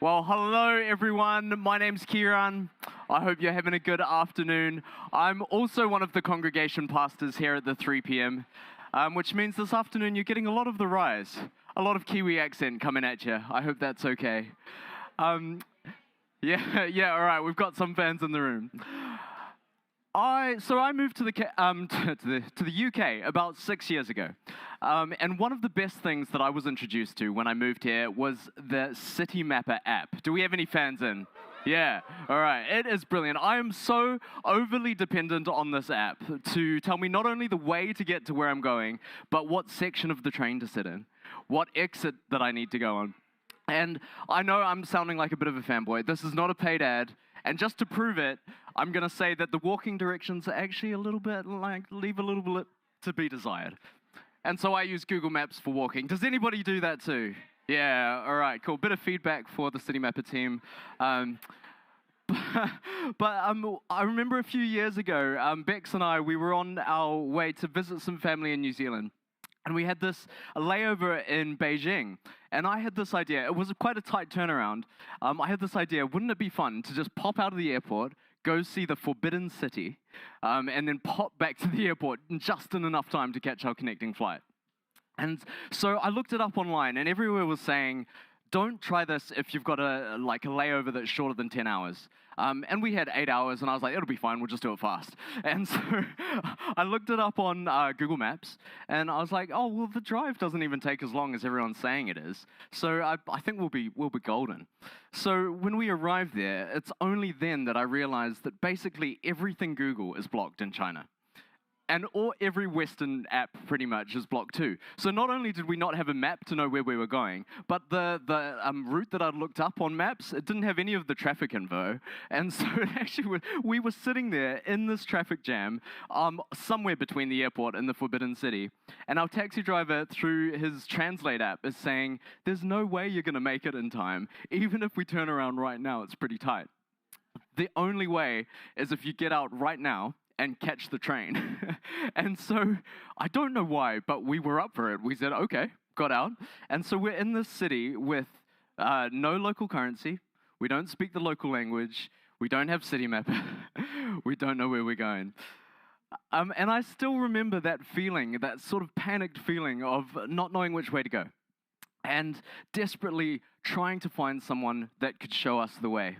Well, hello everyone. My name's Kiran. I hope you're having a good afternoon. I'm also one of the congregation pastors here at the 3 p.m., which means this afternoon you're getting a lot of the rise, a lot of Kiwi accent coming at you. I hope that's okay. Yeah, all right. We've got some fans in the room. I moved to the UK about 6 years ago, and one of the best things that I was introduced to when I moved here was the City Mapper app. Do we have any fans in? Yeah, all right. It is brilliant. I am so overly dependent on this app to tell me not only the way to get to where I'm going, but what section of the train to sit in, what exit that I need to go on. And I know I'm sounding like a bit of a fanboy. This is not a paid ad. And just to prove it, I'm going to say that the walking directions are actually a little bit leave a little bit to be desired. And so I use Google Maps for walking. Does anybody do that too? Yeah, all right, cool. Bit of feedback for the City Mapper team. I remember a few years ago, Bex and I, we were on our way to visit some family in New Zealand. And we had a layover in Beijing. And I had this idea. It was quite a tight turnaround. I had this idea. Wouldn't it be fun to just pop out of the airport, go see the Forbidden City, and then pop back to the airport just in enough time to catch our connecting flight? And so I looked it up online, and everywhere was saying, don't try this if you've got a layover that's shorter than 10 hours. And we had 8 hours, and I was like, it'll be fine, we'll just do it fast. And so I looked it up on Google Maps, and I was like, oh, well, the drive doesn't even take as long as everyone's saying it is. So I think we'll be golden. So when we arrived there, it's only then that I realized that basically everything Google is blocked in China. And every Western app pretty much is blocked too. So not only did we not have a map to know where we were going, but the route that I'd looked up on maps, it didn't have any of the traffic info. And so we were sitting there in this traffic jam, somewhere between the airport and the Forbidden City. And our taxi driver, through his Translate app, is saying, there's no way you're going to make it in time. Even if we turn around right now, it's pretty tight. The only way is if you get out right now and catch the train. And so, I don't know why, but we were up for it. We said, okay, got out. And so we're in this city with no local currency. We don't speak the local language. We don't have City Mapper. We don't know where we're going. And I still remember that feeling, that sort of panicked feeling of not knowing which way to go. And desperately trying to find someone that could show us the way.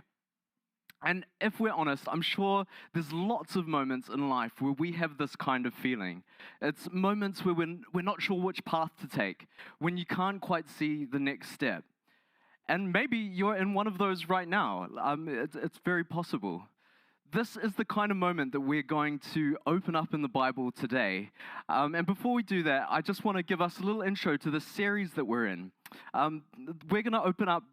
And if we're honest, I'm sure there's lots of moments in life where we have this kind of feeling. It's moments where we're not sure which path to take, when you can't quite see the next step. And maybe you're in one of those right now. It's very possible. This is the kind of moment that we're going to open up in the Bible today. And before we do that, I just want to give us a little intro to the series that we're in. We're going to open up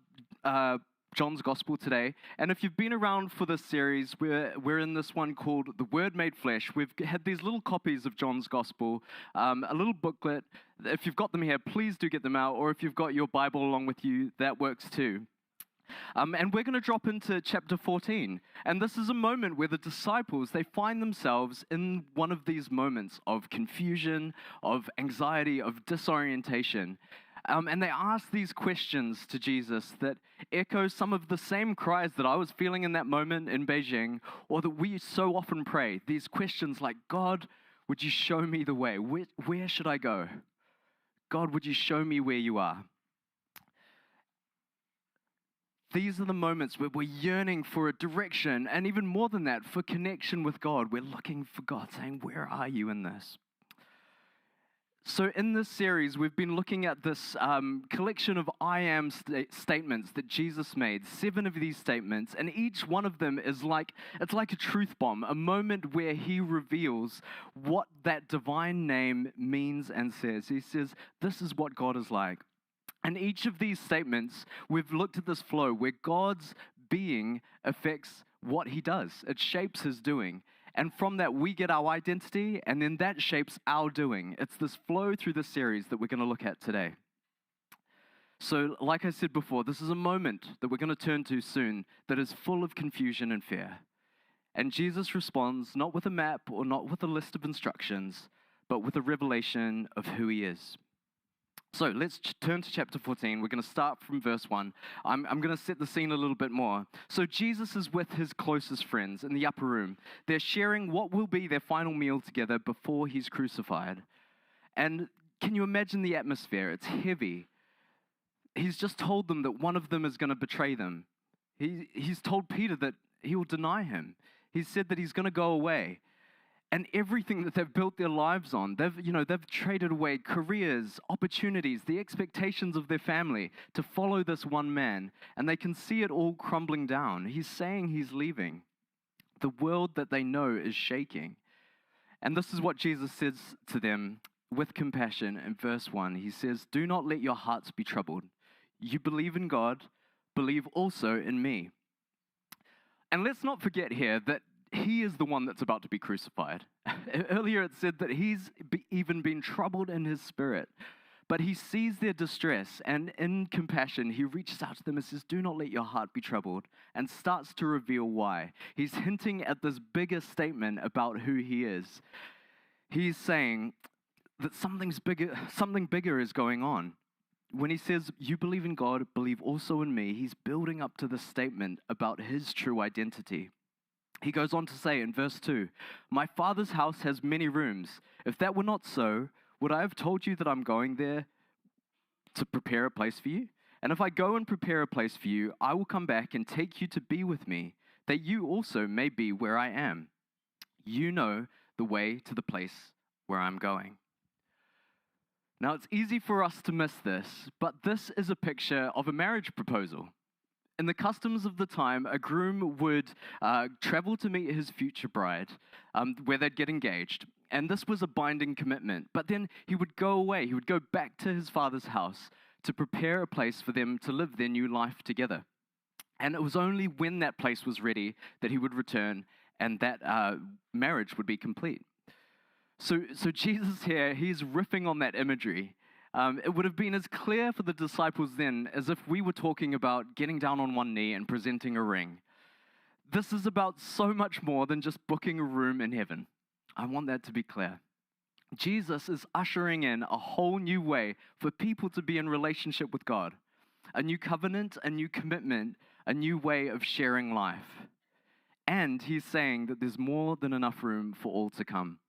John's Gospel today, and if you've been around for this series, we're in this one called The Word Made Flesh. We've had these little copies of John's Gospel, a little booklet. If you've got them here, please do get them out, or if you've got your Bible along with you, that works too. And we're going to drop into chapter 14, and this is a moment where the disciples, they find themselves in one of these moments of confusion, of anxiety, of disorientation. And they ask these questions to Jesus that echo some of the same cries that I was feeling in that moment in Beijing, or that we so often pray. These questions like, God, would you show me the way? Where should I go? God, would you show me where you are? These are the moments where we're yearning for a direction, and even more than that, for connection with God. We're looking for God, saying, where are you in this? So in this series, we've been looking at this collection of I am statements that Jesus made, 7 of these statements, and each one of them is it's like a truth bomb, a moment where he reveals what that divine name means and says. He says, this is what God is like. And each of these statements, we've looked at this flow where God's being affects what he does. It shapes his doing. And from that, we get our identity, and then that shapes our doing. It's this flow through the series that we're going to look at today. So, like I said before, this is a moment that we're going to turn to soon that is full of confusion and fear. And Jesus responds not with a map or not with a list of instructions, but with a revelation of who he is. So let's turn to chapter 14. We're going to start from verse 1. I'm going to set the scene a little bit more. So Jesus is with his closest friends in the upper room. They're sharing what will be their final meal together before he's crucified. And can you imagine the atmosphere? It's heavy. He's just told them that one of them is going to betray them. He's told Peter that he will deny him. He's said that he's going to go away. And everything that they've built their lives on, they've traded away careers, opportunities, the expectations of their family to follow this one man. And they can see it all crumbling down. He's saying he's leaving. The world that they know is shaking. And this is what Jesus says to them with compassion in verse 1. He says, "Do not let your hearts be troubled. You believe in God, believe also in me." And let's not forget here that he is the one that's about to be crucified. Earlier it said that he's even been troubled in his spirit. But he sees their distress, and in compassion, he reaches out to them and says, "Do not let your heart be troubled," and starts to reveal why. He's hinting at this bigger statement about who he is. He's saying that something bigger is going on. When he says, "You believe in God, believe also in me," he's building up to this statement about his true identity. He goes on to say in verse 2, "My Father's house has many rooms. If that were not so, would I have told you that I'm going there to prepare a place for you? And if I go and prepare a place for you, I will come back and take you to be with me, that you also may be where I am. You know the way to the place where I'm going." Now, it's easy for us to miss this, but this is a picture of a marriage proposal. In the customs of the time, a groom would travel to meet his future bride, where they'd get engaged. And this was a binding commitment. But then he would go away. He would go back to his father's house to prepare a place for them to live their new life together. And it was only when that place was ready that he would return and that marriage would be complete. So Jesus here, he's riffing on that imagery. It would have been as clear for the disciples then as if we were talking about getting down on one knee and presenting a ring. This is about so much more than just booking a room in heaven. I want that to be clear. Jesus is ushering in a whole new way for people to be in relationship with God. A new covenant, a new commitment, a new way of sharing life. And he's saying that there's more than enough room for all to come.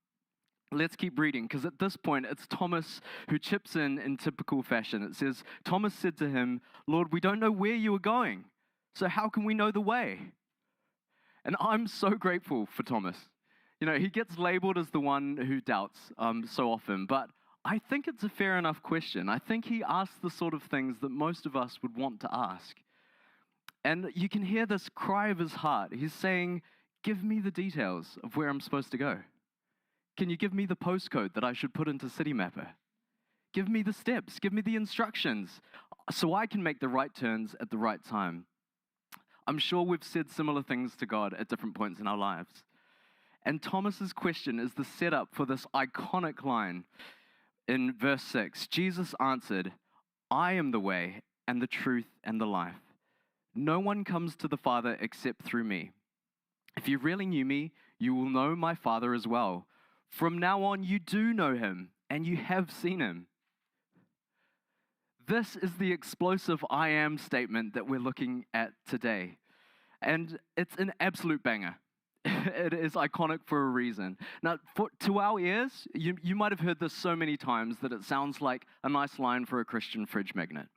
Let's keep reading, because at this point, it's Thomas who chips in typical fashion. It says, "Thomas said to him, 'Lord, we don't know where you are going, so how can we know the way?'" And I'm so grateful for Thomas. You know, he gets labeled as the one who doubts so often, but I think it's a fair enough question. I think he asks the sort of things that most of us would want to ask. And you can hear this cry of his heart. He's saying, "Give me the details of where I'm supposed to go. Can you give me the postcode that I should put into Citymapper? Give me the steps, give me the instructions, so I can make the right turns at the right time." I'm sure we've said similar things to God at different points in our lives. And Thomas's question is the setup for this iconic line in verse 6. Jesus answered, "I am the way and the truth and the life. No one comes to the Father except through me. If you really knew me, you will know my Father as well. From now on, you do know him, and you have seen him." This is the explosive "I am" statement that we're looking at today. And it's an absolute banger. It is iconic for a reason. Now, to our ears, you might have heard this so many times that it sounds like a nice line for a Christian fridge magnet.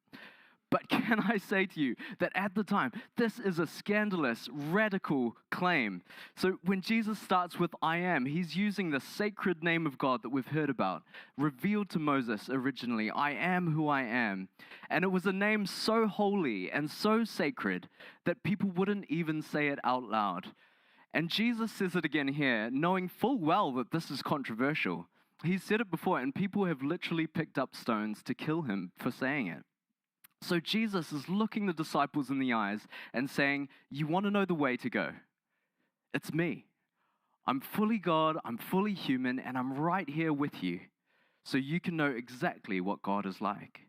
But can I say to you that at the time, this is a scandalous, radical claim. So when Jesus starts with "I am," he's using the sacred name of God that we've heard about, revealed to Moses originally. I am who I am. And it was a name so holy and so sacred that people wouldn't even say it out loud. And Jesus says it again here, knowing full well that this is controversial. He's said it before, and people have literally picked up stones to kill him for saying it. So Jesus is looking the disciples in the eyes and saying, "You want to know the way to go? It's me. I'm fully God, I'm fully human, and I'm right here with you, so you can know exactly what God is like."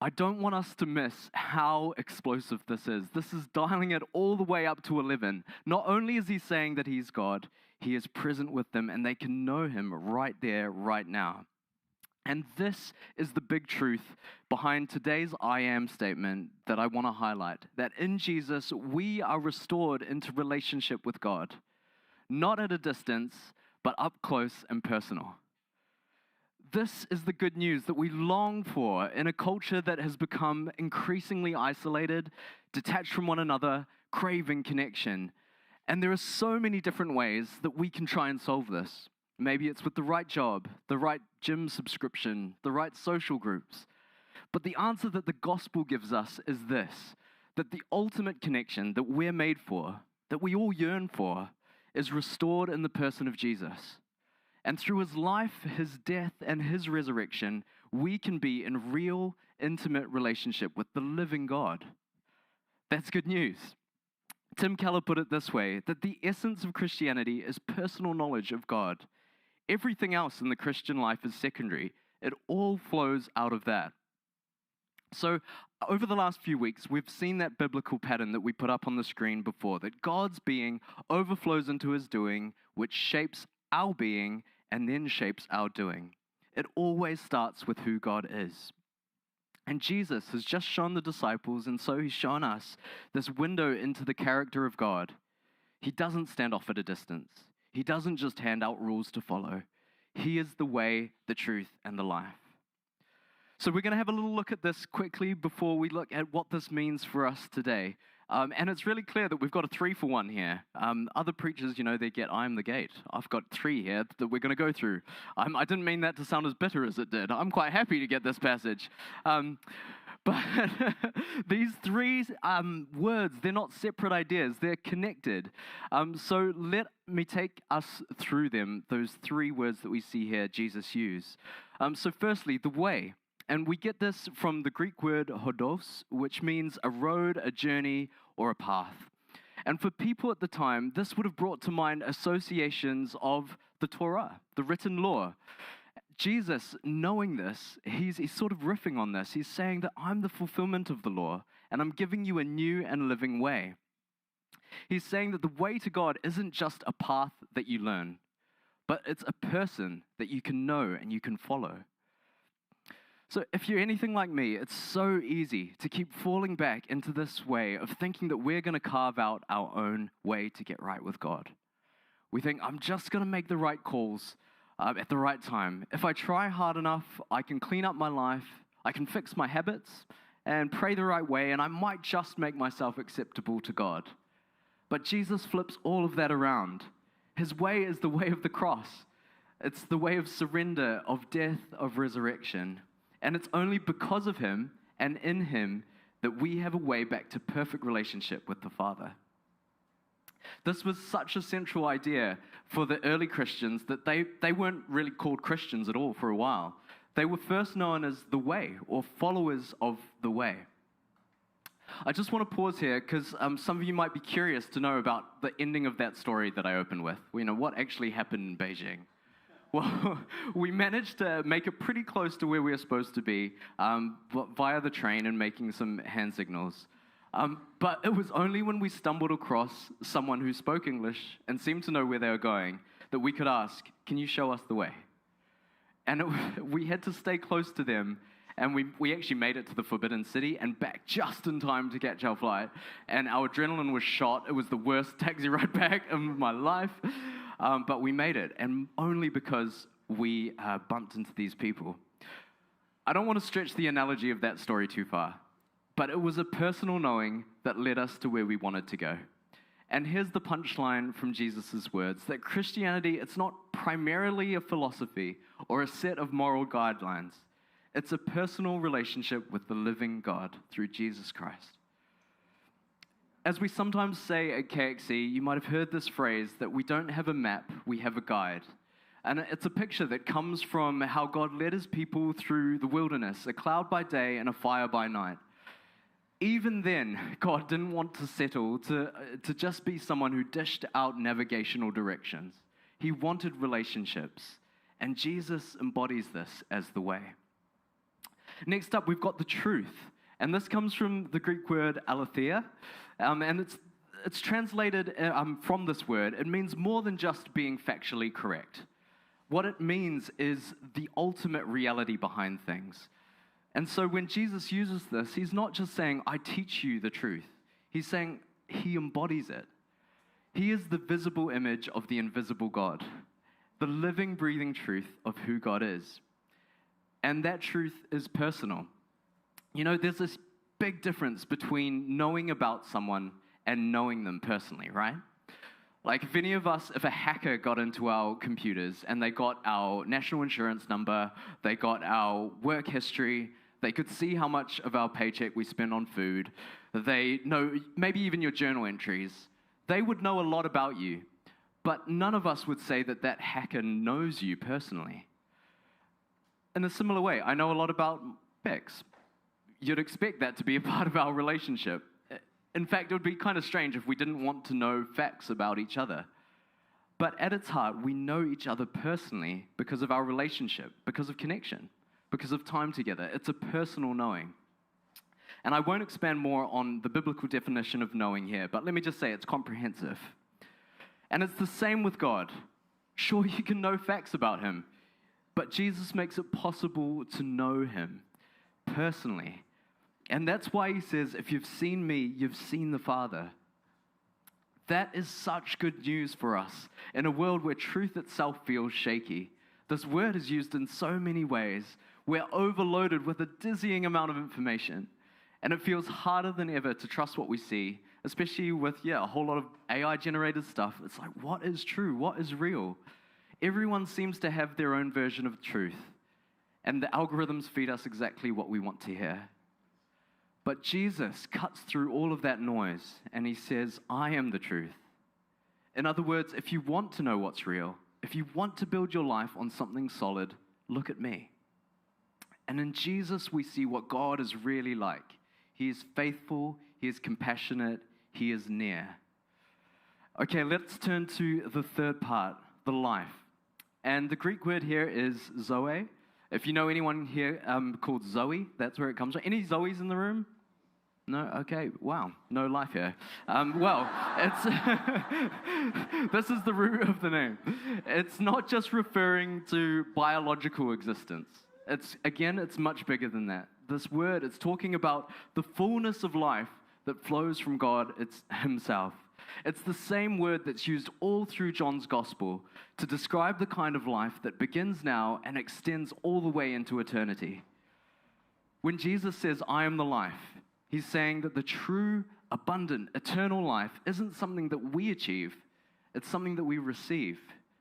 I don't want us to miss how explosive this is. This is dialing it all the way up to 11. Not only is he saying that he's God, he is present with them, and they can know him right there, right now. And this is the big truth behind today's I am statement that I want to highlight, that in Jesus, we are restored into relationship with God, not at a distance, but up close and personal. This is the good news that we long for in a culture that has become increasingly isolated, detached from one another, craving connection. And there are so many different ways that we can try and solve this. Maybe it's with the right job, the right gym subscription, the right social groups. But the answer that the gospel gives us is this, that the ultimate connection that we're made for, that we all yearn for, is restored in the person of Jesus. And through his life, his death, and his resurrection, we can be in real, intimate relationship with the living God. That's good news. Tim Keller put it this way, that the essence of Christianity is personal knowledge of God. Everything else in the Christian life is secondary. It all flows out of that. So over the last few weeks, we've seen that biblical pattern that we put up on the screen before, that God's being overflows into his doing, which shapes our being and then shapes our doing. It always starts with who God is. And Jesus has just shown the disciples, and so he's shown us, this window into the character of God. He doesn't stand off at a distance. He doesn't just hand out rules to follow. He is the way, the truth, and the life. So we're going to have a little look at this quickly before we look at what this means for us today. And it's really clear that we've got a 3-for-1 here. Other preachers, they get I am the gate. I've got 3 here that we're going to go through. I didn't mean that to sound as bitter as it did. I'm quite happy to get this passage. But these 3 words, they're not separate ideas. They're connected. So let me take us through them, those 3 words that we see here Jesus use. So firstly, the way. And we get this from the Greek word hodos, which means a road, a journey, or a path. And for people at the time, this would have brought to mind associations of the Torah, the written law. Jesus, knowing this, he's sort of riffing on this. He's saying that I'm the fulfillment of the law, and I'm giving you a new and living way. He's saying that the way to God isn't just a path that you learn, but it's a person that you can know and you can follow. So if you're anything like me, it's so easy to keep falling back into this way of thinking that we're going to carve out our own way to get right with God. We think, I'm just going to make the right calls at the right time. If I try hard enough, I can clean up my life, I can fix my habits, and pray the right way, and I might just make myself acceptable to God. But Jesus flips all of that around. His way is the way of the cross. It's the way of surrender, of death, of resurrection. And it's only because of him and in him that we have a way back to perfect relationship with the Father. This was such a central idea for the early Christians that they weren't really called Christians at all for a while. They were first known as the Way, or followers of the Way. I just want to pause here because some of you might be curious to know about the ending of that story that I opened with. What actually happened in Beijing. Well, we managed to make it pretty close to where we were supposed to be via the train and making some hand signals. But it was only when we stumbled across someone who spoke English and seemed to know where they were going that we could ask, can you show us the way? And we had to stay close to them, and we actually made it to the Forbidden City and back just in time to catch our flight. And our adrenaline was shot. It was the worst taxi ride back of my life. But we made it, and only because we bumped into these people. I don't want to stretch the analogy of that story too far, but it was a personal knowing that led us to where we wanted to go. And here's the punchline from Jesus' words, that Christianity, it's not primarily a philosophy or a set of moral guidelines. It's a personal relationship with the living God through Jesus Christ. As we sometimes say at KXC, you might have heard this phrase that we don't have a map, we have a guide. And it's a picture that comes from how God led his people through the wilderness, a cloud by day and a fire by night. Even then, God didn't want to settle to just be someone who dished out navigational directions. He wanted relationships, and Jesus embodies this as the way. Next up, we've got the truth. And this comes from the Greek word aletheia, and it's translated from this word. It means more than just being factually correct. What it means is the ultimate reality behind things. And so when Jesus uses this, he's not just saying, I teach you the truth. He's saying he embodies it. He is the visible image of the invisible God, the living, breathing truth of who God is. And that truth is personal. You know, there's this big difference between knowing about someone and knowing them personally, right? Like if a hacker got into our computers and they got our national insurance number, they got our work history, they could see how much of our paycheck we spend on food, they know maybe even your journal entries, they would know a lot about you, but none of us would say that that hacker knows you personally. In a similar way, I know a lot about Bex. You'd expect that to be a part of our relationship. In fact, it would be kind of strange if we didn't want to know facts about each other. But at its heart, we know each other personally because of our relationship, because of connection, because of time together. It's a personal knowing. And I won't expand more on the biblical definition of knowing here, but let me just say it's comprehensive. And it's the same with God. Sure, you can know facts about him, but Jesus makes it possible to know him personally. And that's why he says, if you've seen me, you've seen the Father. That is such good news for us in a world where truth itself feels shaky. This word is used in so many ways. We're overloaded with a dizzying amount of information. And it feels harder than ever to trust what we see, especially with, a whole lot of AI-generated stuff. It's like, what is true? What is real? Everyone seems to have their own version of truth. And the algorithms feed us exactly what we want to hear. But Jesus cuts through all of that noise, and he says, I am the truth. In other words, if you want to know what's real, if you want to build your life on something solid, look at me. And in Jesus, we see what God is really like. He is faithful, he is compassionate, he is near. Okay, let's turn to the third part, the life. And the Greek word here is zoe. If you know anyone here called Zoe, that's where it comes from. Any Zoes in the room? No? Okay, wow, no life here. It's this is the root of the name. It's not just referring to biological existence. It's much bigger than that. This word, it's talking about the fullness of life that flows from God, it's himself. It's the same word that's used all through John's gospel to describe the kind of life that begins now and extends all the way into eternity. When Jesus says, I am the life, he's saying that the true, abundant, eternal life isn't something that we achieve, it's something that we receive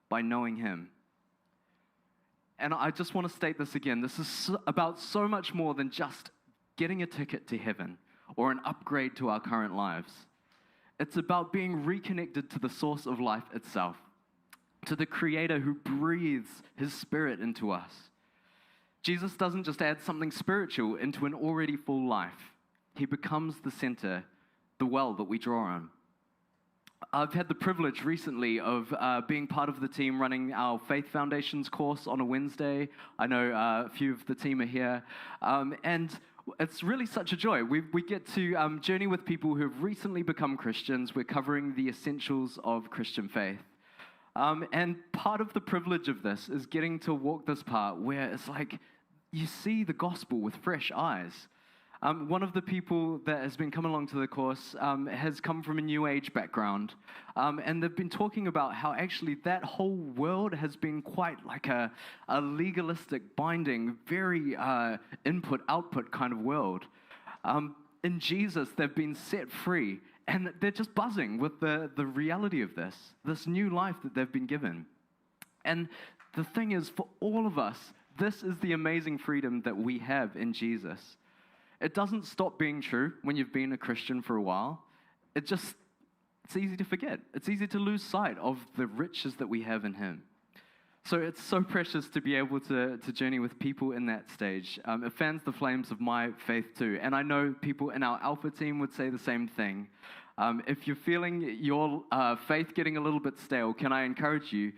by knowing him. And I just want to state this again. This is about so much more than just getting a ticket to heaven or an upgrade to our current lives. It's about being reconnected to the source of life itself, to the Creator who breathes his Spirit into us. Jesus doesn't just add something spiritual into an already full life. He becomes the center, the well that we draw on. I've had the privilege recently of being part of the team running our Faith Foundations course on a Wednesday. I know a few of the team are here. And it's really such a joy. We get to journey with people who have recently become Christians. We're covering the essentials of Christian faith. And part of the privilege of this is getting to walk this part where it's like you see the gospel with fresh eyes. One of the people that has been coming along to the course has come from a New Age background. And they've been talking about how actually that whole world has been quite like a legalistic, binding, very input-output kind of world. In Jesus, they've been set free. And they're just buzzing with the reality of this new life that they've been given. And the thing is, for all of us, this is the amazing freedom that we have in Jesus. It doesn't stop being true when you've been a Christian for a while. It's easy to forget. It's easy to lose sight of the riches that we have in him. So it's so precious to be able to journey with people in that stage. It fans the flames of my faith too. And I know people in our Alpha team would say the same thing. If you're feeling your faith getting a little bit stale, can I encourage you,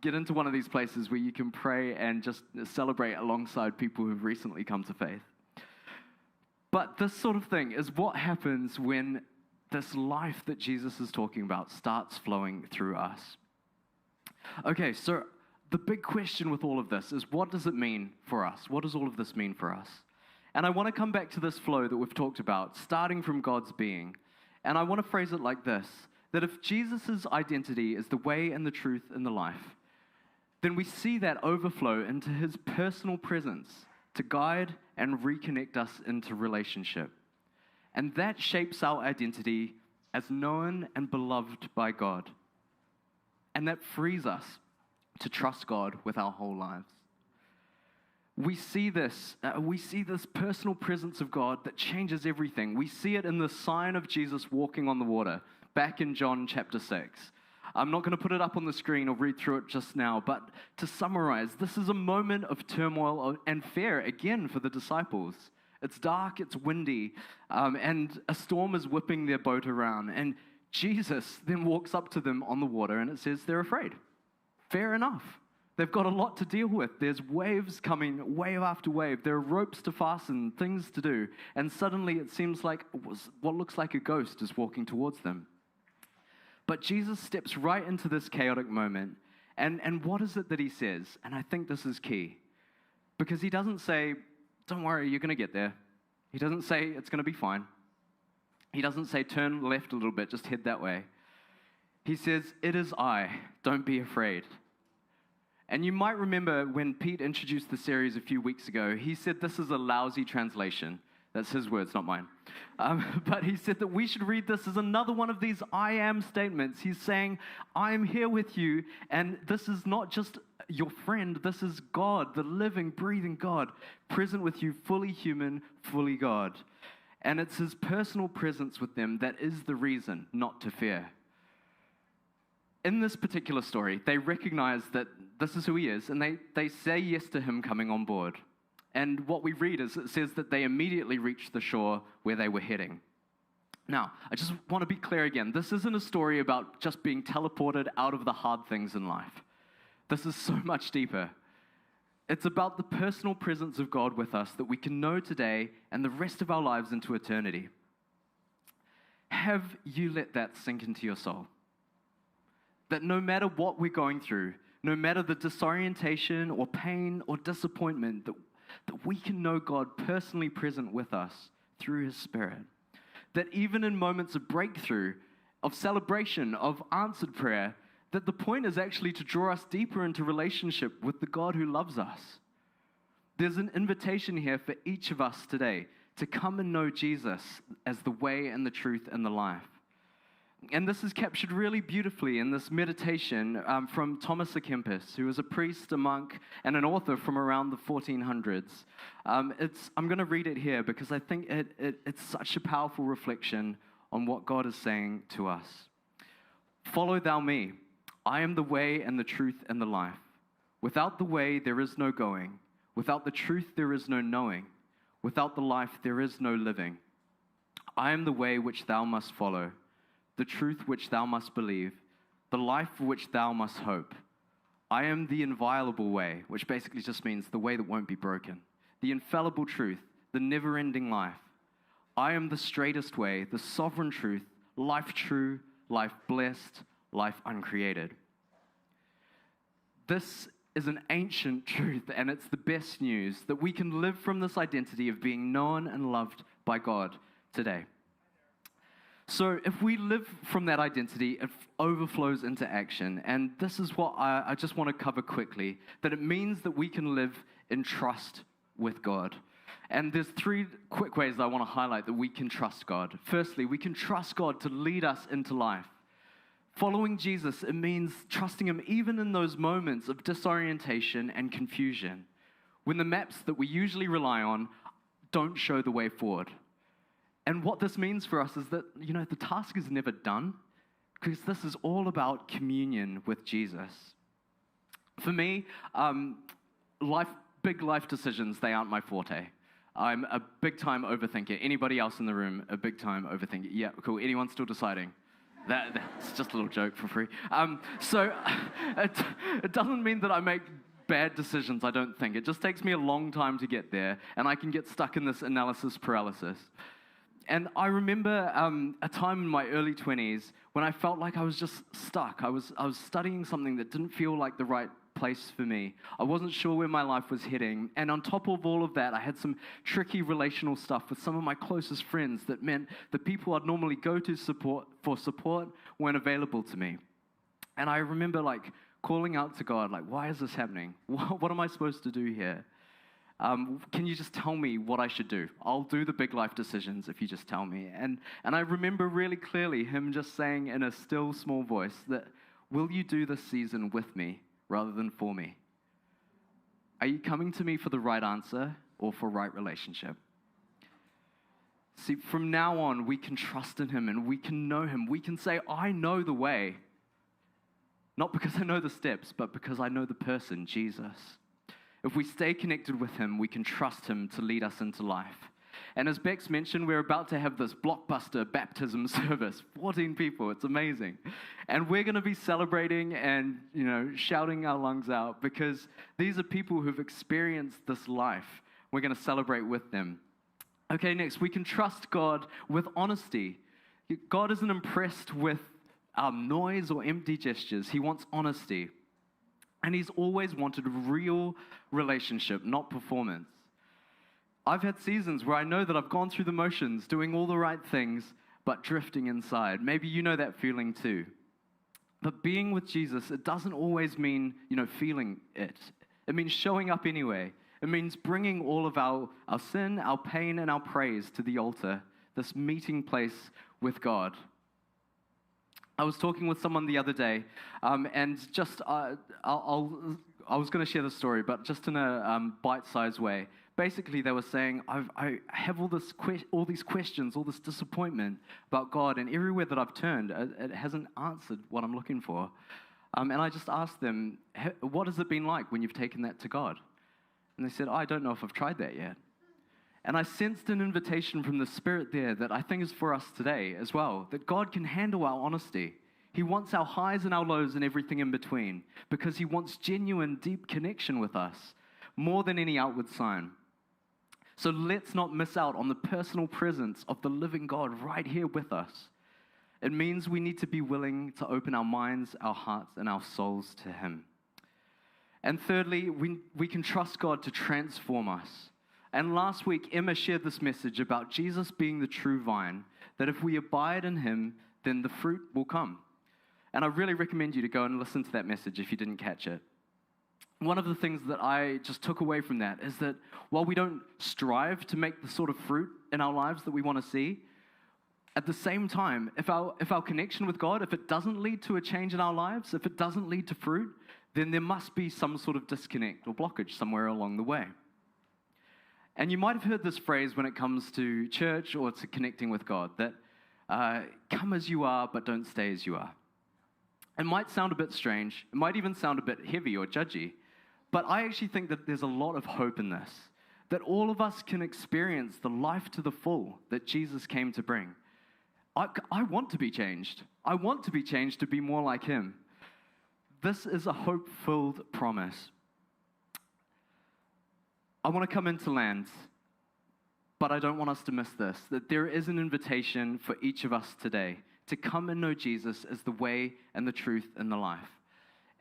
get into one of these places where you can pray and just celebrate alongside people who've recently come to faith. But this sort of thing is what happens when this life that Jesus is talking about starts flowing through us. Okay, so the big question with all of this is, what does it mean for us? What does all of this mean for us? And I want to come back to this flow that we've talked about, starting from God's being. And I want to phrase it like this, that if Jesus' identity is the way and the truth and the life, then we see that overflow into his personal presence to guide and reconnect us into relationship. And that shapes our identity as known and beloved by God. And that frees us to trust God with our whole lives. We see this personal presence of God that changes everything. We see it in the sign of Jesus walking on the water, back in John chapter 6. I'm not going to put it up on the screen or read through it just now, but to summarize, this is a moment of turmoil and fear, again, for the disciples. It's dark, it's windy, and a storm is whipping their boat around. And Jesus then walks up to them on the water, and it says they're afraid. Fair enough. They've got a lot to deal with. There's waves coming, wave after wave. There are ropes to fasten, things to do. And suddenly it seems like what looks like a ghost is walking towards them. But Jesus steps right into this chaotic moment. And what is it that he says? And I think this is key. Because he doesn't say, don't worry, you're going to get there. He doesn't say it's going to be fine. He doesn't say turn left a little bit, just head that way. He says, it is I, don't be afraid. And you might remember when Pete introduced the series a few weeks ago, he said this is a lousy translation. That's his words, not mine. But he said that we should read this as another one of these I am statements. He's saying, I am here with you, and this is not just your friend, this is God, the living, breathing God, present with you, fully human, fully God. And it's his personal presence with them that is the reason not to fear. In this particular story, they recognize that this is who he is, and they say yes to him coming on board. And what we read is it says that they immediately reached the shore where they were heading. Now, I just want to be clear again. This isn't a story about just being teleported out of the hard things in life. This is so much deeper. It's about the personal presence of God with us that we can know today and the rest of our lives into eternity. Have you let that sink into your soul? That no matter what we're going through, no matter the disorientation or pain or disappointment, that we can know God personally present with us through his Spirit. That even in moments of breakthrough, of celebration, of answered prayer, that the point is actually to draw us deeper into relationship with the God who loves us. There's an invitation here for each of us today to come and know Jesus as the way and the truth and the life. And this is captured really beautifully in this meditation from Thomas à Kempis, who was a priest, a monk, and an author from around the 1400s. I'm going to read it here because I think it's such a powerful reflection on what God is saying to us. Follow thou me. I am the way and the truth and the life. Without the way there is no going. Without the truth there is no knowing. Without the life there is no living. I am the way which thou must follow, the truth which thou must believe, the life for which thou must hope. I am the inviolable way, which basically just means the way that won't be broken, the infallible truth, the never-ending life. I am the straightest way, the sovereign truth, life true, life blessed, life uncreated. This is an ancient truth, and it's the best news that we can live from this identity of being known and loved by God today. So if we live from that identity, it overflows into action. And this is what I just want to cover quickly, that it means that we can live in trust with God. And there's 3 quick ways that I want to highlight that we can trust God. Firstly, we can trust God to lead us into life. Following Jesus, it means trusting him even in those moments of disorientation and confusion, when the maps that we usually rely on don't show the way forward. And what this means for us is that, the task is never done, because this is all about communion with Jesus. For me, big life decisions, they aren't my forte. I'm a big-time overthinker. Anybody else in the room, a big-time overthinker? Yeah, cool. Anyone still deciding? That's just a little joke for free. So it doesn't mean that I make bad decisions, I don't think. It just takes me a long time to get there, and I can get stuck in this analysis paralysis. And I remember a time in my early 20s when I felt like I was just stuck. I was studying something that didn't feel like the right place for me. I wasn't sure where my life was heading. And on top of all of that, I had some tricky relational stuff with some of my closest friends that meant the people I'd normally go to for support weren't available to me. And I remember calling out to God, why is this happening? What am I supposed to do here? Can you just tell me what I should do? I'll do the big life decisions if you just tell me. And I remember really clearly him just saying in a still small voice that, will you do this season with me rather than for me? Are you coming to me for the right answer or for right relationship? See, from now on, we can trust in him and we can know him. We can say, I know the way. Not because I know the steps, but because I know the person, Jesus. If we stay connected with him, we can trust him to lead us into life. And as Bex mentioned, we're about to have this blockbuster baptism service. 14 people, it's amazing. And we're going to be celebrating and, shouting our lungs out because these are people who've experienced this life. We're going to celebrate with them. Okay, next, we can trust God with honesty. God isn't impressed with noise or empty gestures. He wants honesty. And he's always wanted real relationship, not performance. I've had seasons where I know that I've gone through the motions, doing all the right things, but drifting inside. Maybe you know that feeling too. But being with Jesus, it doesn't always mean, feeling it. It means showing up anyway. It means bringing all of our sin, our pain, and our praise to the altar, this meeting place with God. I was talking with someone the other day, and just I was going to share the story, but just in a bite-sized way. Basically, they were saying, I have all these questions, all this disappointment about God, and everywhere that I've turned, it hasn't answered what I'm looking for. And I just asked them, what has it been like when you've taken that to God? And they said, I don't know if I've tried that yet. And I sensed an invitation from the Spirit there that I think is for us today as well, that God can handle our honesty. He wants our highs and our lows and everything in between because he wants genuine, deep connection with us more than any outward sign. So let's not miss out on the personal presence of the living God right here with us. It means we need to be willing to open our minds, our hearts, and our souls to him. And thirdly, we can trust God to transform us. And last week, Emma shared this message about Jesus being the true vine, that if we abide in him, then the fruit will come. And I really recommend you to go and listen to that message if you didn't catch it. One of the things that I just took away from that is that while we don't strive to make the sort of fruit in our lives that we want to see, at the same time, if our connection with God, if it doesn't lead to a change in our lives, if it doesn't lead to fruit, then there must be some sort of disconnect or blockage somewhere along the way. And you might have heard this phrase when it comes to church or to connecting with God, that come as you are, but don't stay as you are. It might sound a bit strange. It might even sound a bit heavy or judgy. But I actually think that there's a lot of hope in this, that all of us can experience the life to the full that Jesus came to bring. I want to be changed. I want to be changed to be more like him. This is a hope-filled promise. I want to come into land, but I don't want us to miss this, that there is an invitation for each of us today to come and know Jesus as the way and the truth and the life.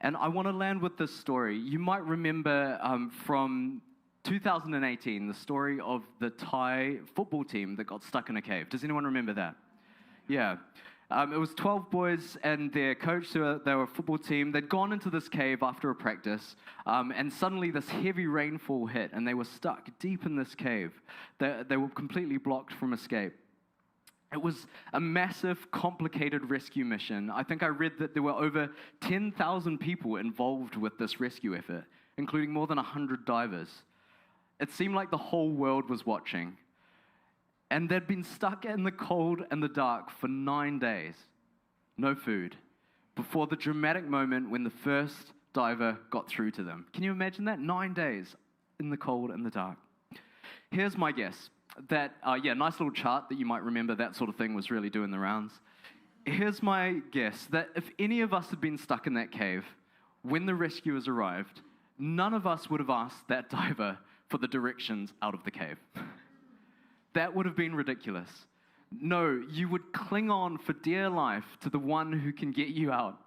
And I want to land with this story. You might remember from 2018, the story of the Thai football team that got stuck in a cave. Does anyone remember that? Yeah. It was 12 boys and their coach, they were a football team. They'd gone into this cave after a practice, and suddenly this heavy rainfall hit, and they were stuck deep in this cave. They were completely blocked from escape. It was a massive, complicated rescue mission. I think I read that there were over 10,000 people involved with this rescue effort, including more than 100 divers. It seemed like the whole world was watching. And they'd been stuck in the cold and the dark for 9 days, no food, before the dramatic moment when the first diver got through to them. Can you imagine that? 9 days in the cold and the dark. Here's my guess. That, nice little chart that you might remember, that sort of thing was really doing the rounds. Here's my guess, that if any of us had been stuck in that cave, when the rescuers arrived, none of us would have asked that diver for the directions out of the cave. That would have been ridiculous. No, you would cling on for dear life to the one who can get you out.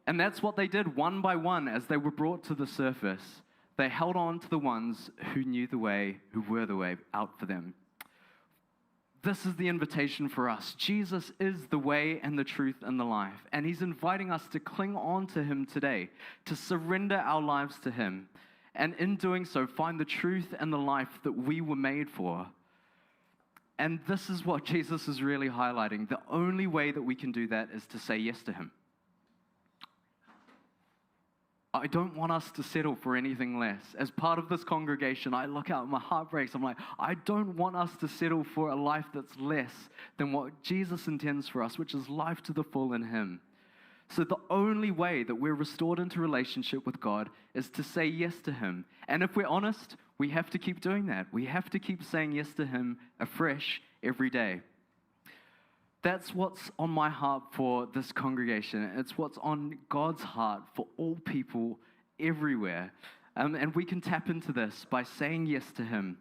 And that's what they did one by one as they were brought to the surface. They held on to the ones who knew the way, who were the way out for them. This is the invitation for us. Jesus is the way and the truth and the life. And he's inviting us to cling on to him today, to surrender our lives to him. And in doing so, find the truth and the life that we were made for. And this is what Jesus is really highlighting. The only way that we can do that is to say yes to him. I don't want us to settle for anything less. As part of this congregation, I look out and my heart breaks. I'm like, I don't want us to settle for a life that's less than what Jesus intends for us, which is life to the full in him. So the only way that we're restored into relationship with God is to say yes to him. And if we're honest, we have to keep doing that. We have to keep saying yes to him afresh every day. That's what's on my heart for this congregation. It's what's on God's heart for all people everywhere. And we can tap into this by saying yes to him.